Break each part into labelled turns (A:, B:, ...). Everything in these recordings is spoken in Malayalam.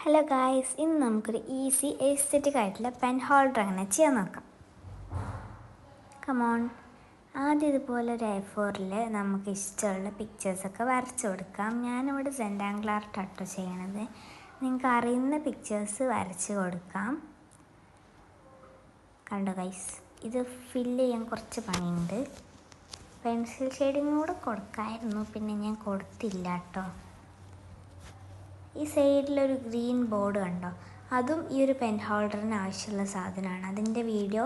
A: ഹലോ ഗായ്സ്, ഇന്ന് നമുക്കൊരു ഈസി എസ്തെറ്റിക് ആയിട്ടുള്ള പെൻ ഹോൾഡർ അങ്ങനെ ചെയ്യാൻ നോക്കാം. കമോൺ. ആദ്യം ഇതുപോലെ ഒരു A4-ൽ നമുക്ക് ഇഷ്ടമുള്ള പിക്ചേഴ്സൊക്കെ വരച്ചു കൊടുക്കാം. ഞാനിവിടെ സെൻറ്റാംഗുലാർ ആർട്ടാട്ടോ ചെയ്യണത്. നിങ്ങൾക്ക് അറിയുന്ന പിക്ചേഴ്സ് വരച്ച് കൊടുക്കാം. കണ്ടോ ഗൈസ്, ഇത് ഫില്ല് ചെയ്യാൻ കുറച്ച് പണിയുണ്ട്. പെൻസിൽ ഷെയ്ഡിങ് കൂടെ കൊടുക്കായിരുന്നു, പിന്നെ ഞാൻ കൊടുത്തില്ല കേട്ടോ. ഈ സൈഡിലൊരു ഗ്രീൻ ബോർഡ് കണ്ടോ, അതും ഈ ഒരു പെൻ ഹോൾഡറിന് ആവശ്യമുള്ള സാധനമാണ്. അതിൻ്റെ വീഡിയോ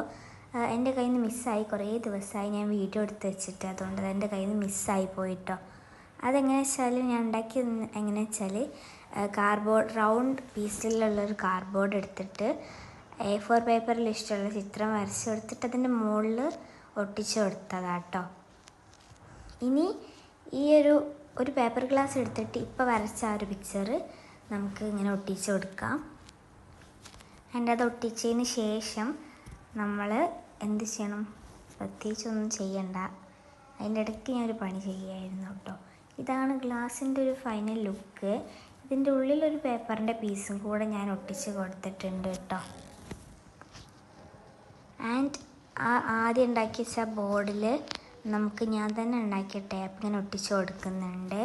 A: എൻ്റെ കയ്യിൽ നിന്ന് മിസ്സായി. കുറേ ദിവസമായി ഞാൻ വീഡിയോ എടുത്ത് വെച്ചിട്ട്, അതുകൊണ്ട് എൻ്റെ കയ്യിൽ നിന്ന് മിസ്സായി പോയിട്ടോ. അതെങ്ങനെ വെച്ചാൽ ഞാൻ ഉണ്ടാക്കിയത് എങ്ങനെ വെച്ചാൽ കാർഡ്ബോർഡ് റൗണ്ട് പീസിലുള്ളൊരു കാർഡ്ബോർഡ് എടുത്തിട്ട് A4 പേപ്പറിൽ ഇഷ്ടമുള്ള ചിത്രം വരച്ച് കൊടുത്തിട്ട് അതിൻ്റെ മുകളിൽ ഒട്ടിച്ച് കൊടുത്തതാട്ടോ. ഇനി ഈ ഒരു പേപ്പർ ഗ്ലാസ് എടുത്തിട്ട് ഇപ്പോൾ വരച്ച ആ ഒരു പിക്ചർ നമുക്ക് ഇങ്ങനെ ഒട്ടിച്ച് കൊടുക്കാം. അതിൻ്റെ അത് ഒട്ടിച്ചതിന് ശേഷം നമ്മൾ എന്ത് ചെയ്യണം, പ്രത്യേകിച്ചൊന്നും ചെയ്യണ്ട. അതിൻ്റെ ഇടയ്ക്ക് ഞാനൊരു പണി ചെയ്യുമായിരുന്നു കേട്ടോ. ഇതാണ് ഗ്ലാസിൻ്റെ ഒരു ഫൈനൽ ലുക്ക്. ഇതിൻ്റെ ഉള്ളിലൊരു പേപ്പറിൻ്റെ പീസും കൂടെ ഞാൻ ഒട്ടിച്ച് കൊടുത്തിട്ടുണ്ട് കേട്ടോ. ആൻഡ് ആദ്യം ഉണ്ടാക്കി വെച്ച ബോർഡിൽ നമുക്ക് ഞാൻ തന്നെ ഉണ്ടാക്കിയ ടേപ്പ് ഇങ്ങനെ ഒട്ടിച്ച് കൊടുക്കുന്നുണ്ട്.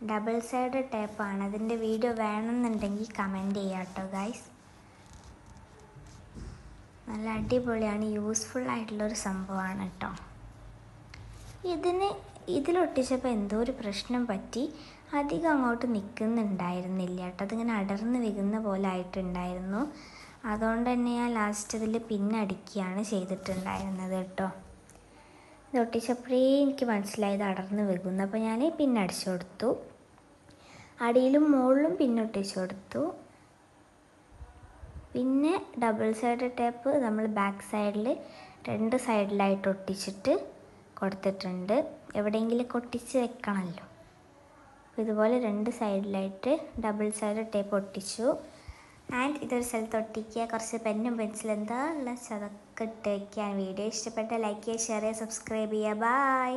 A: ഡബിൾ സൈഡ് ടേപ്പാണ്. അതിൻ്റെ വീഡിയോ വേണമെന്നുണ്ടെങ്കിൽ കമൻറ്റ് ചെയ്യാം കേട്ടോ ഗൈസ്. നല്ല അടിപൊളിയാണ്, യൂസ്ഫുൾ ആയിട്ടുള്ളൊരു സംഭവമാണ് കേട്ടോ. ഇതിലൊട്ടിച്ചപ്പോൾ എന്തോ ഒരു പ്രശ്നം പറ്റി, അധികം അങ്ങോട്ട് നിൽക്കുന്നുണ്ടായിരുന്നില്ല കേട്ടോ. അതിങ്ങനെ അടർന്ന് വീകുന്ന പോലെ ആയിട്ടുണ്ടായിരുന്നു. അതുകൊണ്ട് തന്നെ ഞാൻ ലാസ്റ്റ് ഇതിൽ പിന്നടിക്കുകയാണ് ചെയ്തിട്ടുണ്ടായിരുന്നത് കേട്ടോ. ഇത് ഒട്ടിച്ചപ്പോഴേ എനിക്ക് മനസ്സിലായത് അടർന്ന് വീകുന്നു. അപ്പോൾ ഞാൻ പിന്നടിച്ചു കൊടുത്തു. അടിയിലും മുകളിലും പിന്നൊട്ടിച്ചു കൊടുത്തു. പിന്നെ ഡബിൾ സൈഡ് ടേപ്പ് നമ്മൾ ബാക്ക് സൈഡിൽ 2 സൈഡിലായിട്ട് ഒട്ടിച്ചിട്ട് കൊടുത്തിട്ടുണ്ട്. എവിടെയെങ്കിലും ഒട്ടിച്ച് വെക്കണമല്ലോ. അപ്പോൾ ഇതുപോലെ 2 സൈഡിലായിട്ട് ഡബിൾ സൈഡ് ടേപ്പ് ഒട്ടിച്ചു. ആൻഡ് ഇതൊരു സ്ഥലത്ത് ഒട്ടിക്കുക. കുറച്ച് പെന്നും പെൻസിലും എന്താ ഉള്ള അതൊക്കെ ഇട്ട് വയ്ക്കാൻ. വീഡിയോ ഇഷ്ടപ്പെട്ട ലൈക്ക് ചെയ്യുക, ഷെയർ ചെയ്യുക, സബ്സ്ക്രൈബ് ചെയ്യുക. ബൈ.